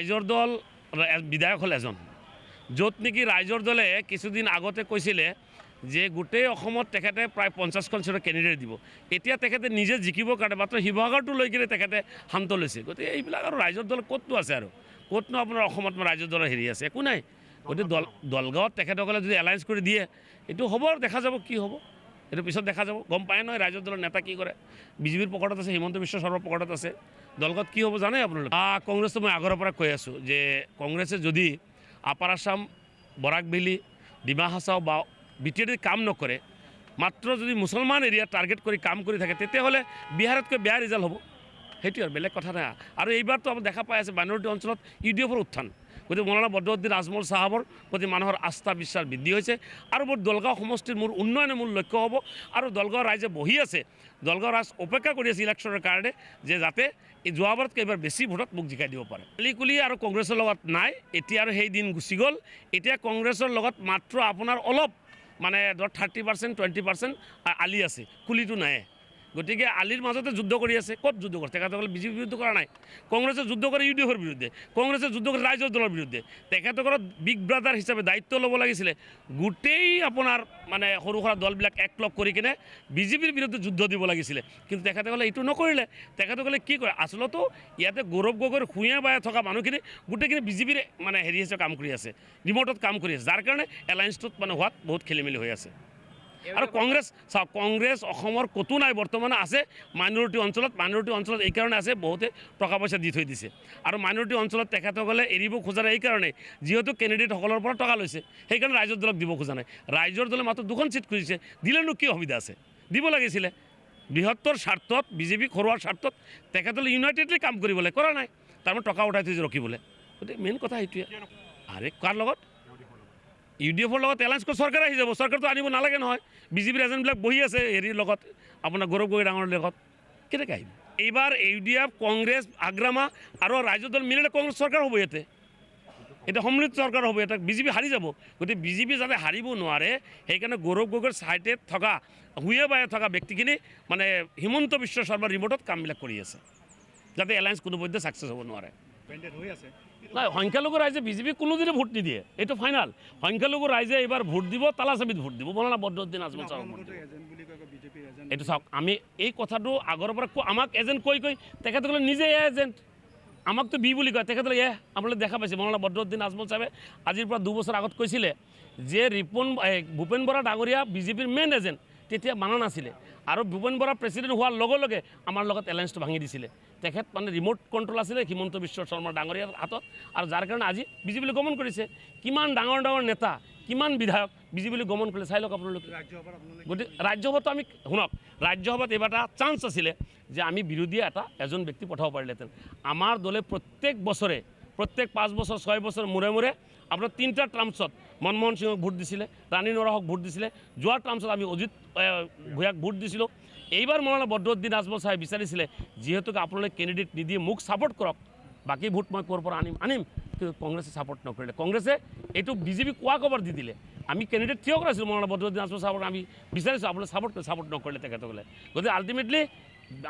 ৰাইজৰ দল বিধায়ক হ'ল এজন, য'ত নেকি ৰাইজৰ দলে কিছুদিন আগতে কৈছিলে যে গোটেই অসমত তেখেতে প্ৰায় 50খন চিটৰ কেণ্ডিডেট দিব। এতিয়া তেখেতে নিজে জিকিবৰ কাৰণে মাত্ৰ শিৱসাগৰটো লৈ কিনে তেখেতে শান্ত লৈছে। গতিকে এইবিলাক আৰু ৰাইজৰ দল ক'তনো আছে আৰু ক'তনো আপোনাৰ অসমত ৰাইজৰ দলৰ হেৰি আছে, একো নাই। গতিকে দলগাঁৱত তেখেতসকলে যদি এলায়েঞ্চ কৰি দিয়ে এইটো হ'ব আৰু দেখা যাব কি হ'ব, এইটো পিছত দেখা যাব। গম পায় নহয় ৰাইজৰ দলৰ নেতা কি কৰে। বিজেপিৰ পকেটত আছে, হিমন্ত বিশ্ব শৰ্মাৰ পকেটত আছে। দলগাঁৱত কি হ'ব জানে আপোনালোকে? কংগ্ৰেছটো মই আগৰ পৰা কৈ আছোঁ যে কংগ্ৰেছে যদি আপাৰ আছাম, বৰাক ভেলী, ডিমা হাছাও বা বিটিএডি কাম নকৰে, মাত্ৰ যদি মুছলমান এৰিয়া টাৰ্গেট কৰি কাম কৰি থাকে, তেতিয়াহ'লে বিহাৰতকৈ বেয়া ৰিজাল্ট হ'ব। সেইটোৱে আৰু বেলেগ কথা নাই। আৰু এইবাৰতো আপুনি দেখা পাই আছে মাইনৰিটি অঞ্চলত UDFৰ উত্থান। গতিকে মৌলানা বদৰুদ্দিন আজমল চাহাবৰ প্ৰতি মানুহৰ আস্থা বিশ্বাস বৃদ্ধি হৈছে। আৰু মোৰ দলগাঁও সমষ্টিৰ মোৰ উন্নয়নৰ মূল লক্ষ্য হ'ব। আৰু দলগাঁও ৰাইজে বহি আছে, দলগাঁও ৰাইজ অপেক্ষা কৰি আছে ইলেকশ্যনৰ কাৰণে যে যাতে এই যোৱাবাৰতকৈ এইবাৰ বেছি ভোটত মোক জিকাই দিব পাৰে। আলিকুলি আৰু কংগ্ৰেছৰ লগত নাই, এতিয়া আৰু সেই দিন গুচি গ'ল। এতিয়া কংগ্ৰেছৰ লগত মাত্ৰ আপোনাৰ অলপ মানে ধৰ 30% 20% আলি আছে, কুলিটো নাই। গতিকে আলিৰ মাজতে যুদ্ধ কৰি আছে। ক'ত যুদ্ধ কৰে? তেখেতসকলে বিজেপিৰ বিৰুদ্ধে কৰা নাই। কংগ্ৰেছে যুদ্ধ কৰে UDFৰ বিৰুদ্ধে, কংগ্ৰেছে যুদ্ধ কৰে ৰাইজৰ দলৰ বিৰুদ্ধে। তেখেতসকলক বিগ ব্ৰাদাৰ হিচাপে দায়িত্ব ল'ব লাগিছিলে। গোটেই আপোনাৰ মানে সৰু সুৰা দলবিলাক একলগ কৰি কিনে বিজেপিৰ বিৰুদ্ধে যুদ্ধ দিব লাগিছিলে। কিন্তু তেখেতসকলে এইটো নকৰিলে। তেখেতসকলে কি কৰে? আচলতে ইয়াতে গৌৰৱ গগৈৰ শুঁয়ে বায়ে থকা মানুহখিনি গোটেইখিনি বিজেপিৰ মানে হেৰি হিচাপে কাম কৰি আছে, ৰিম'টত কাম কৰি আছে, যাৰ কাৰণে এলায়েঞ্চটোত মানে হোৱাত বহুত খেলি মেলি হৈ আছে। আৰু কংগ্ৰেছ চাওক, কংগ্ৰেছ অসমৰ ক'তো নাই বৰ্তমানে, আছে মাইনৰিটি অঞ্চলত। মাইনৰিটি অঞ্চলত এইকাৰণে আছে বহুতে টকা পইচা দি থৈ দিছে। আৰু মাইনৰিটি অঞ্চলত তেখেতসকলে এৰিব খোজা নাই এইকাৰণে, যিহেতু কেণ্ডিডেটসকলৰ পৰা টকা লৈছে, সেইকাৰণে ৰাইজৰ দলক দিব খোজা নাই। ৰাইজৰ দলে মাত্ৰ 2খন চিট খুজিছে, দিলেনো কি সুবিধা আছে? দিব লাগিছিলে। বৃহত্তৰ স্বাৰ্থত, বিজেপিক হৰোৱাৰ স্বাৰ্থত তেখেতসকলে ইউনাইটেডলি কাম কৰিবলৈ কৰা নাই, তাৰমানে টকা উঠাই থৈছে ৰখিবলৈ। গতিকে মেইন কথা সেইটোৱে। আৰে কাৰ লগত? UDFৰ লগত এলায়েঞ্চ কৰি চৰকাৰ আহি যাব। চৰকাৰটো আনিব নালাগে নহয়। বিজেপিৰ এজেণ্টবিলাক বহি আছে হেৰিৰ লগত, আপোনাৰ গৌৰৱ গগৈ ডাঙৰৰ লগত, কেনেকৈ আহিব? এইবাৰ UDF, কংগ্ৰেছ, আগ্ৰামা আৰু ৰাইজৰ দল মিলিলে কংগ্ৰেছ চৰকাৰ হ'ব। এটা সম্মিলিত চৰকাৰ হ'ব। এটা বিজেপি হাৰি যাব। গতিকে বিজেপি যাতে হাৰিব নোৱাৰে, সেইকাৰণে গৌৰৱ গগৈৰ ছাইডে থকা শুঁয়ে বায়ে থকা ব্যক্তিখিনি মানে হিমন্ত বিশ্ব শৰ্মাৰ ৰিম'টত কামবিলাক কৰি আছে, যাতে এলায়েঞ্চ কোনোপধ্যে ছাকচেছ হ'ব নোৱাৰে। নাই, সংখ্যালঘু ৰাইজে বিজেপিক কোনোদিনে ভোট নিদিয়ে, এইটো ফাইনেল। সংখ্যালঘু ৰাইজে এইবাৰ ভোট দিব, তালাচাবিত ভোট দিব, মৌলানা বদৰুদ্দিন আজমল চাহাবক ভোট দিব। এইটো চাওক, আমি এই কথাটো আগৰ পৰা আমাক এজেণ্ট কৈ তেখেতসকলে নিজে এজেণ্ট, আমাকতো বি বুলি কয়, তেখেতসকলে আপোনালোকে দেখা পাইছে। মৌলানা বদৰুদ্দিন আজমল চাহাবে আজিৰ পৰা 2 বছৰ আগত কৈছিলে যে ভূপেন বৰা ডাঙৰীয়া বিজেপিৰ মেইন এজেণ্ট, তেতিয়া মানা নাছিলে। আৰু ভূপেন বৰা প্ৰেচিডেণ্ট হোৱাৰ লগে লগে আমাৰ লগত এলায়েঞ্চটো ভাঙি দিছিলে। তেখেত মানে ৰিম'ট কণ্ট্ৰল আছিলে হিমন্ত বিশ্ব শৰ্মাৰ ডাঙৰীয়াৰ হাতত, আৰু যাৰ কাৰণে আজি বিজেপিলৈ গমন কৰিছে। কিমান ডাঙৰ ডাঙৰ নেতা, কিমান বিধায়ক বিজেপিলৈ গমন কৰিলে চাই লওক আপোনালোকে। গতিকে ৰাজ্যসভাতো আমি শুনক, ৰাজ্যসভাত এইবাৰ এটা চান্স আছিলে যে আমি বিৰোধীয়ে এজন ব্যক্তি পঠাব পাৰিলেহেঁতেন। আমাৰ দলে প্ৰত্যেক বছৰে, প্ৰত্যেক 5 বছৰ 6 বছৰ মূৰে মূৰে আপোনাৰ 3টা টাৰ্মছত মনমোহন সিঙক ভোট দিছিলে, ৰাণী নৰহক ভোট দিছিলে। যোৱা টাৰ্মছত আমি অজিত ভূঞাক ভোট দিছিলোঁ। এইবাৰ মৌলানা বদৰুদ্দিন আজমল চাহাবে বিচাৰিছিলে যিহেতুকে আপোনালোকে কেণ্ডিডেট নিদিয়ে মোক ছাপোৰ্ট কৰক, বাকী ভোট মই ক'ৰ পৰা আনিম। কিন্তু কংগ্ৰেছে ছাপোৰ্ট নকৰিলে। কংগ্ৰেছে এইটো বিজেপি কোৱা খবৰ দি দিলে। আমি কেণ্ডিডেট থিয় কৰাইছিলোঁ মৌলানা বদৰুদ্দিন আজমল চাহাবক, আমি বিচাৰিছোঁ আপোনালোকে ছাপোৰ্ট নকৰিলে তেখেতসকলে। গতিকে আল্টিমেটলি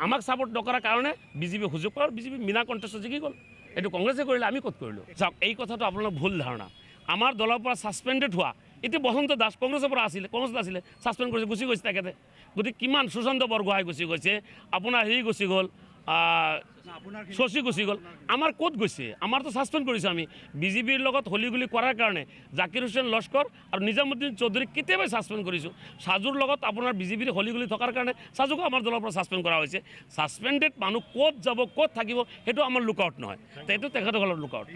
আমাক ছাপোৰ্ট নকৰাৰ কাৰণে বিজেপি সুযোগ পালে, বিজেপি বিনা কণ্টেষ্টত জিকি গ'ল। এইটো কংগ্ৰেছে কৰিলে, আমি ক'ত কৰিলোঁ? চাওক, এই কথাটো আপোনালোকৰ ভুল ধাৰণা। আমাৰ দলৰ পৰা ছাছপেণ্ডেড হোৱা এতিয়া বসন্ত দাস কংগ্ৰেছৰ পৰা আছিলে, কংগ্ৰেছত আছিলে, ছাছপেণ্ড কৰিছে, গুচি গৈছে তেখেতে। গতিকে কিমান সুশান্ত বৰগোহাঁই গুচি গৈছে, আপোনাৰ হেৰি গুচি গ'ল, শশী গুচি গ'ল। আমাৰ ক'ত গৈছে? আমাৰতো ছাছপেণ্ড কৰিছোঁ আমি। বিজেপিৰ লগত হলিগুলি কৰাৰ কাৰণে জাকিৰ হুছেইন লস্কৰ আৰু নিজামুদ্দিন চৌধুৰীক কেতিয়াবাই ছাছপেণ্ড কৰিছোঁ। সাজুৰ লগত আপোনাৰ বিজেপিৰ হলিগুলি থকাৰ কাৰণে সাজুকো আমাৰ দলৰ পৰা ছাছপেণ্ড কৰা হৈছে। ছাছপেণ্ডেড মানুহ ক'ত যাব, ক'ত থাকিব, সেইটো আমাৰ লুকআউট নহয়, সেইটো তেখেতসকলৰ লুকআউট।